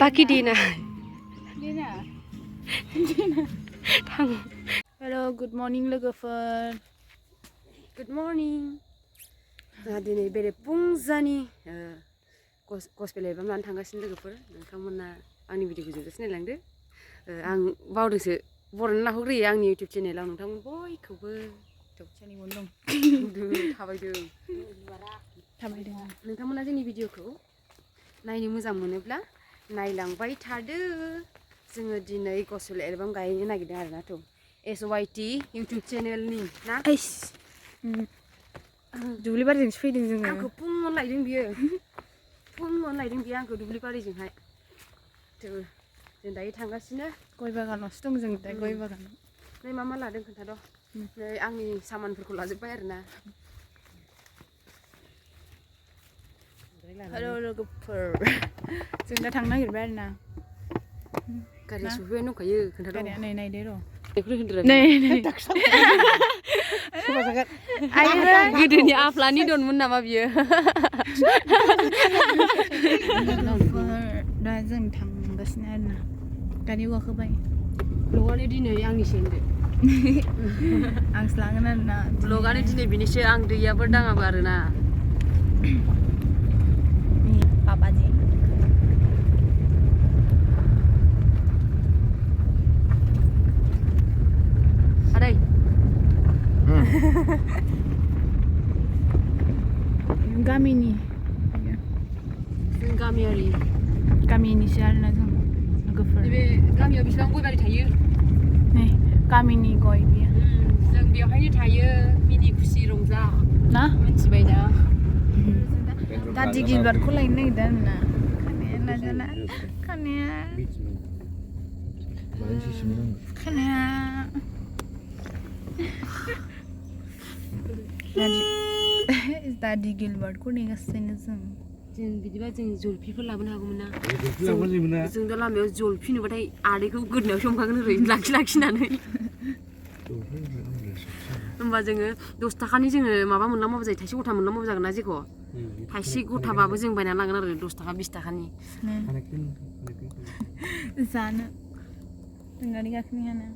बाखि दिना थां हेलो गुड मर्निं लोगोफोर गुड मर्निं जोंहा दिनै बेरे फुंजानि गस्पेल एलबाम लानो थांगासिनो लोगोफोर नोंथांमोना आंनि भिडिअखौ जोबजासे नायलांदो आं बावदोंसो बर'नो लाहरग्रोयो आंनि इउटिउब चेनेलाव नोंथांमोन बयखौबो थाबायदों नोंथांमोना जोंनि भिडिअखौ नायनो मोजां मोनोब्ला नायलांबाय थादो जोङो दिनै गस्पेल एलबाम गायनो नागिरदों आरोनाथ' SYT इउटिउब चेनेलनि ना दुब्लि बारिजोंसो फैदों जोङो आंखौ फुङावनो लायदों बियो आंखौ दुब्लि बारिजोंहाय जों दायो थांगासिनो गय बागानावसो दं जों दा गय बागानाव नै मा लादों खोन्थाद' नै आंनि सामानफोरखौ लाजोब्बाय आरोना हेलो लोगोफोर जों दा थांनो नागिरबाय आरोना गारिया सफैबाय दंखायो खोन्थाद' नै नायदो र' गोदोनि आफ्लानि दनमोन नामा बियो दा जों थांगासिनो आरोना दानि गाखोबाय ब्लगानो दिनै आंनिसो होनदो आंसो लागोन आरोना ब्लगानो दिनै बिनिसो आं दैयाबो दाङाबो आरोना पापाजी आदै गामिनि जों गामिनिसो आरोना जों लोगोफोर बे गामियाव बेसेबां गय बारि थायो नै गामिनि गय बियो जों बेवहायनो थायो मिनि खुसि रंजा ना मिथिबाय ना दादि गिलबारखौ लायनो नागिरदों आरोना खानाया नाजाना खानाया दादि गिलबारखौ नेगासिनो जों बिदिबा जों जलफिफोर लाबोनो हागौमोन ना जों दा लामायाव जलफि नुबाथाय आदैखौ गोदोनायाव हमखागोन ओरै लाखिनानै होमबा जोङो 10 थाखानि जोङो माबा मोनलांबाबो जायो थाइसे गथा मोनलांबाबो जागोन ना जेखौ थाइसे गथाबाबो जों बायनानै लांगोन आरो 10 थाखा 20 थाखानि जानो जोंनानै गाखोनायानो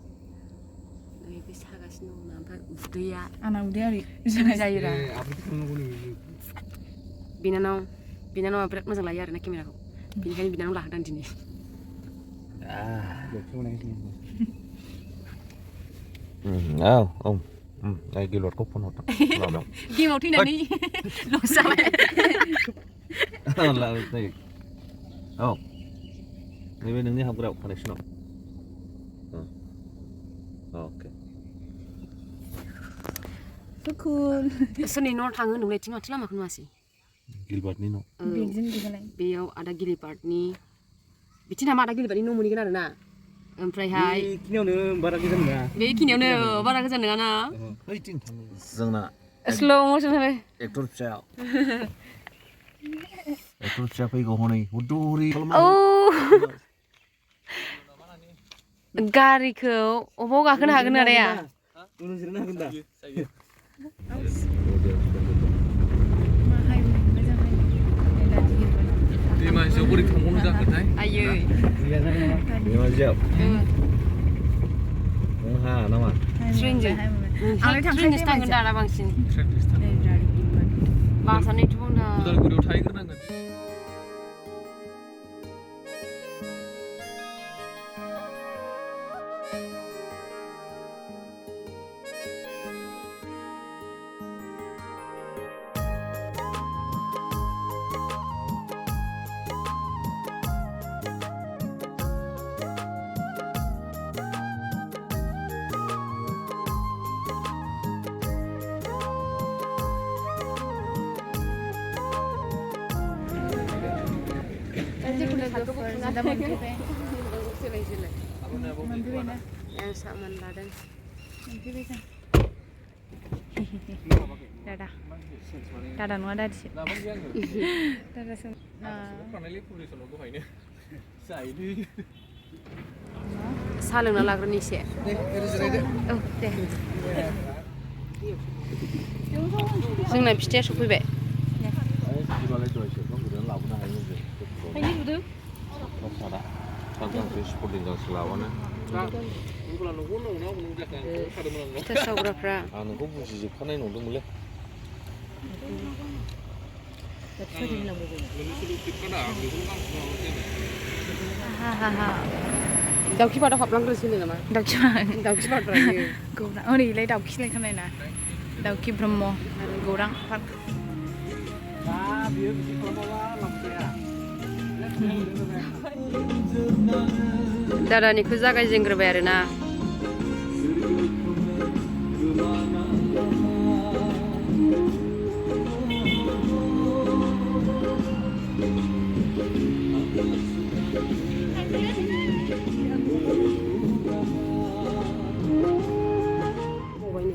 बे सागासिनो दं ना ओमफ्राय उदैया आंना उदैया ओरै जायोरा बिनानावा बिराद मोजां लायो आरोना केमेराखौ बेनिखायनो बिनानाव लाहोदों दिनै गिलबारखौ फन हरदों गेमाव थैनानै लस जाबाय नैबे नोंनि हाबग्रायाव कानेक्सनाव अके सोरनि न' थाङो होनदोंलै थिं माथो लामाखौ नुवासै गिलबारनि न' बेयाव आदा गिलिबार्टनि बिथिं नामा आदा गिलिबार्टनि न' मोनहैगोन आरोना ओमफ्रायहाय बेखिनियावनो बारा गोजान नङा ना जोंना स्ल' मसन होबाय एक्टर फिसा फैगौ हनै हुदुरि गारिखौ अबाव गाखोनो हागोन आदाया दैमाजियाव बोरै थांबावनो जाखोथाय आयै दैमाजियाव जwngha नामा ट्रेनजों ट्रेनजोंसो थांगोन दाना बांसिन बासानैथ' ना उदालगुरियाव थाहैग्रोनांगोन दादा नङा दादिसो साहा लोंना लाग्रोनि एसे औ दे जोंना फिथाया सफैबाय सुदो सादा सानफ्राम स्पर्टिं गांसे लाबानो होनब्ला नोंखौ नंगौना नंगौ जाखो खादोंमोन आं फिथा सावग्राफ्रा आं नोंखौ बुजिजोबखानाय नंदोंमोनलै दाउखि पार्कआव हाबलांग्रोसै नामा दाउखि पार्कफ्रा गौरां ओरैलाय दाउखि लायखानाय ना दाउखि ब्रह्म गौरां पार्क दादानिखौ जागायजेनग्रोबाय आरोना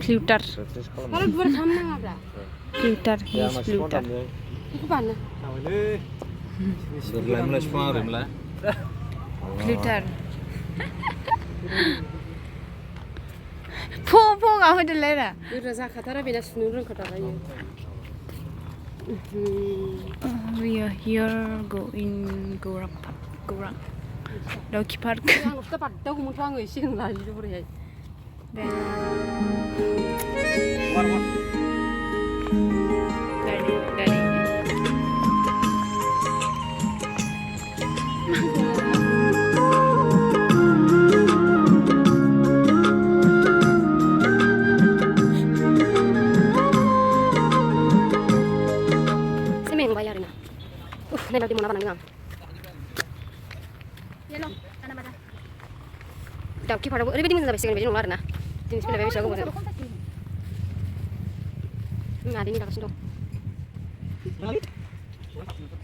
फ्लिउटार बारा गुवार खालामनाङाब्रा फ्लिउटार फ्लिउटार बेखौ बानाय देरलायमोनलाय बिफाङा ओरैमोनलाय फ्लिउटार फो गाहोदोलाय रा गोरा जाखाथारा बेना सुनो रोंखाथारायो we are here go in गौरां पार्क गौरां दाउखि पार्क आं फिथा बारदावगौमोनथ' आङो एसे लालिदो बोरैहाय Daddy, daddy. Semengबाय आरोना नायबा बिदि मना बानायदों आं दाउखि पार्कआवबो ओरैबायदि मोजां जाबाय सिगांनि बायदि नंला आरोना दिनैसो फैलायबाय बेसेबा गोबावजों आदैनि दागासिनो दं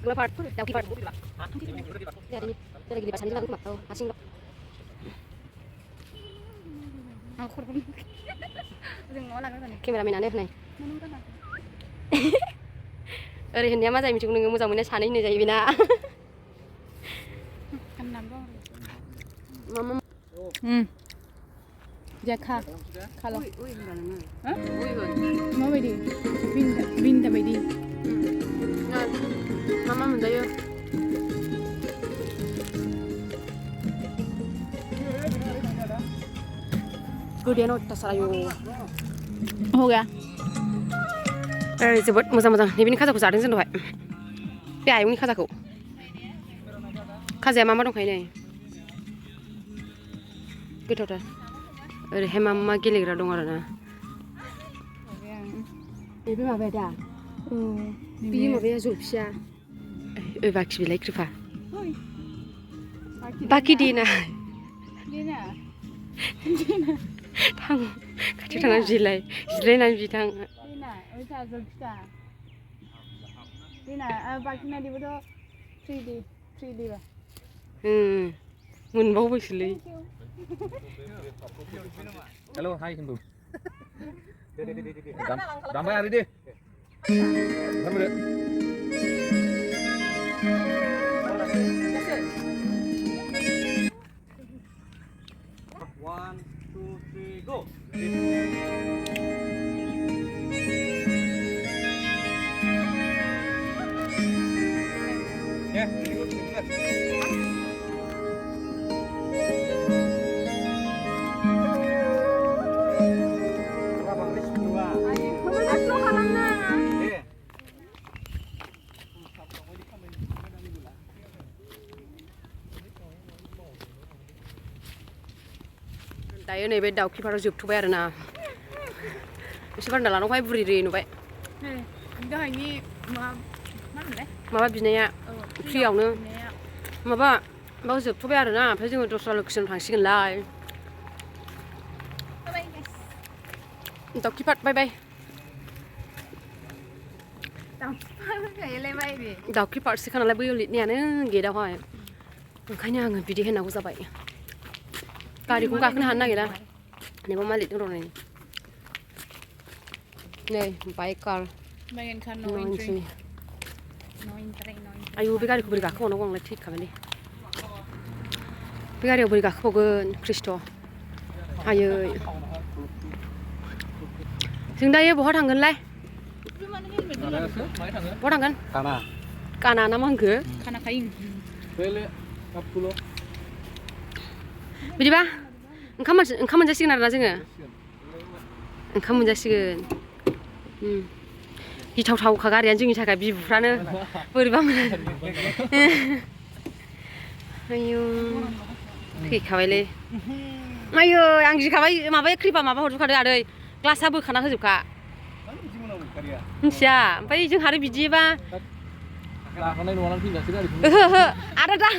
गला पार्क दाउखि पार्क आदैनि बेराय गिदिर सानैजों लागोन खोमा औ हारसिंल' आं खर'खौनो जों न'आव लागोन केमेरामेनानो होनाय ओरै होननाया मा जायो मिथिगौ नोङो मोजां मोननाया सानै होननाय जायो बेना Jaka, kalau. Mau bedi, binda bedi. Mama mendayo. Kemudian kita sarayo. Oh ya. जोबोद मोजां नैबेनि खाजाखौ जादों जों दहाय बे आयंनि खाजाखौ खाजाया मा मा दंखायो नै गोथावथार ओरैहाय मा मा गेलेग्रा दं आरोना नैबे माबाया दा बियो माबाया जलफिया बाखि बिलाइ कृपा बाखि देना थां खाथियाव थांनानै जिरायनानै बिथां जलफिया Dina, bakinya di bodoh 3D ba. मोनबावबायसोलै हेल' हाय खिन्थु दामबाय आरो दे One, two, three, go. Yeah, दायो नैबे दाउखि पार्कआव जोबथ'बाय आरोना एसे बारना लानांगौहाय बुरि नुबाय दहायनि माबा बिनाया फ्रियावनो माबा बाव जोबथ'बाय आरोना ओमफ्राय जोङो दस्रा लकेसनाव थांसिगोनलाय दाउखि पार्क बाय बाय दाउखि पार्कसोखा नालाय बैयाव लिरनायानो गेटआवहाय ओंखायनो आङो बिदि होनांगौ जाबाय गारिखौनो गाखोनो हानो नागिरा नैबा मा लिरदों र' नै बाइक कार आयु बे गारिखौ बोरै गाखोबावनांगौ आंलाय थैखाबायलै बे गारियाव बोरै गाखोबावगोन कृष्ट आयै जों दायो बहा थांगोनलाय बहा थांगोन काना ना मा होनखो बिदिबा ओंखाम मोनजासिगोन आरोना जोङो ओंखाम मोनजासिगोन गिथावथावखा गारियानो जोंनि थाखाय बिबुफ्रानो बोरैबा मोनो आयौ थैखाबायलै आयौ आं गिखाबाय माबाया क्रिपा माबा हरजोबखादों आदै ग्लासा बोखाना होजोबखा मिथिया ओमफ्राय जोंहा आरो बिदिबा ओहो आदा दा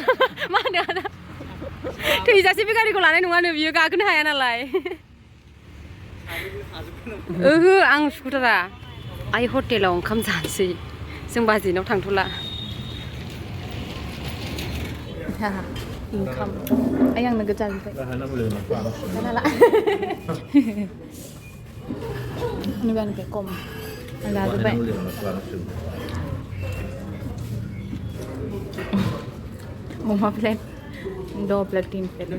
मा होनो आदा थैजासे बे गारिखौ लानाय नङानो बियो गाखोनो हाया नालाय ओहो आं सुखुथारा आइ हटेलाव ओंखाम जानोसै जों बाजैनाव थांथ'ला ओंखाम आइ आंनो गोजा बिबाय आंनिफ्राय खम आं लाजोब्बाय अमा प्लेट 2 प्लेट 3 प्लेट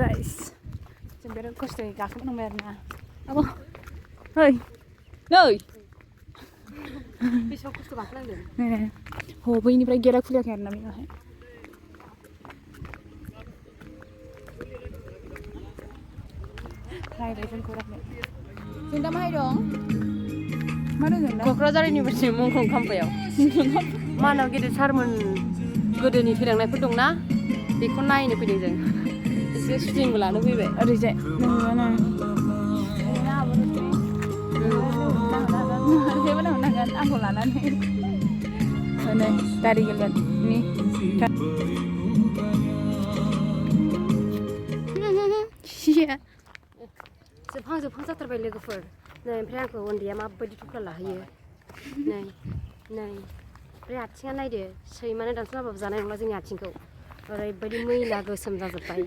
guys जों बिराद खस्थ'यै गाखोनांबाय आरोना आब' ओइ नै बेसेबां खस्थ' गाखोनांदों नै बैनिफ्राय गेटआ खुलियाखै आरोना बेवहाय रायबाय जोंखौ रायबाय जों दा माहाय दं मा दं जों दा क'क्राझार इउनिभारसिटि मुंख्लं खाम्फायाव मानाव गेदेर सारमोन गोदोनि थैलांनायफोर दंना बेखौ नायनो फैदों जों एसे सुटिंबो लानो फैबाय ओरैजाय नोंना जेबो नांगोन आंखौ लानानै नै गारि गेलेनि जोबहां जाथारबाय लोगोफोर नै ओमफ्राय आंखौ उन्दैया माबायदि थुख्रा लाहैयो नै ओमफ्राय आथिङा नायदो सैमानो दानस'ना होबाबो जानाय नंला जोंनि आथिंखौ ओरैबायदि मैला गोसोम जाजोब्बाय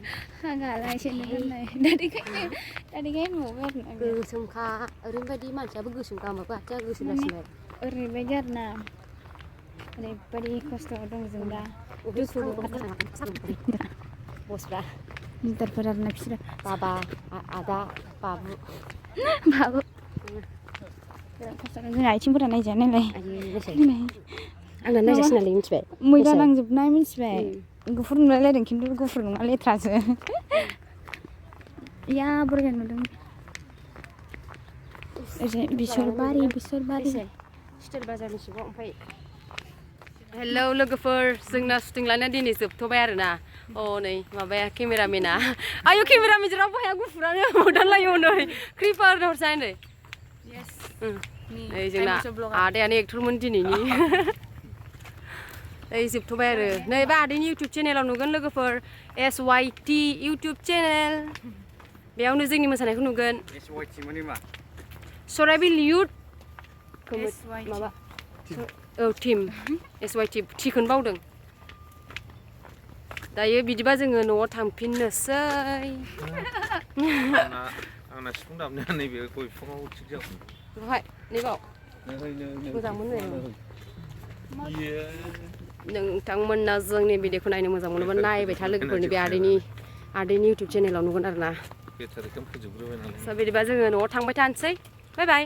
गोसोमखा ओरैबायदि मानसियाबो गोसोमखा होमबाबो आथिङा गोसोम जासिनबाय ओरैबायदि आरोना ओरैबायदि खस्थ' दं जों दा बसफ्रा लिदारफोर आरोना बिसोरो बाबा आदा बाबु बिराद खस्थ' दं जोंना आथिंफोरा नायजाया नालाय आंना नायजासै नालाय मिथिबाय मैला नांजोबनाय मिथिबाय गुफुर नुलायलायदों खिन्थु गुफुर नङा लेथ्रासो या बोरैबा नुदों ओरै बिसरबारि स्टेल बाजारनि सिङाव ओमफ्राय हेलौ लोगोफोर जोंना शुटिं लानाया दिनै जोबथ'बाय आरोना नै माबाया केमेरामेना आयौ केमेरामेन जेरावबो हाया गुफुरानो मोदानलायो नै क्रिपार हरसाय नै नै जोंना आदायानो एक्टरमोन दिनैनि नै जोबथ'बाय आरो नै बे आदैनि इउटुब चेनेलाव नुगोन लोगोफोर SYT इउटुब चेनेल बेयावनो जोंनि मोसानायखौ नुगोन सराइबिल इउथ माबा औ टिम SYT टिखौनो बावदों दायो बिदिबा जोङो न'आव थांफिननोसै आंना सिफुं दामनाया नैबे गय बिफाङाव थिग जागोन बहाय नैबाव मोजां मोनो नोंथांमोना जोंनि भिडिअखौ नायनो मोजां मोनोबा नायबाय था लोगोफोरनि बे आदैनि इउटुब चेनेलाव नुगोन आरोना बेटारिखौनो फोजोबग्रोबाय नालाय बिदिबा जोङो न'आव थांबाय थानोसै बाय बाय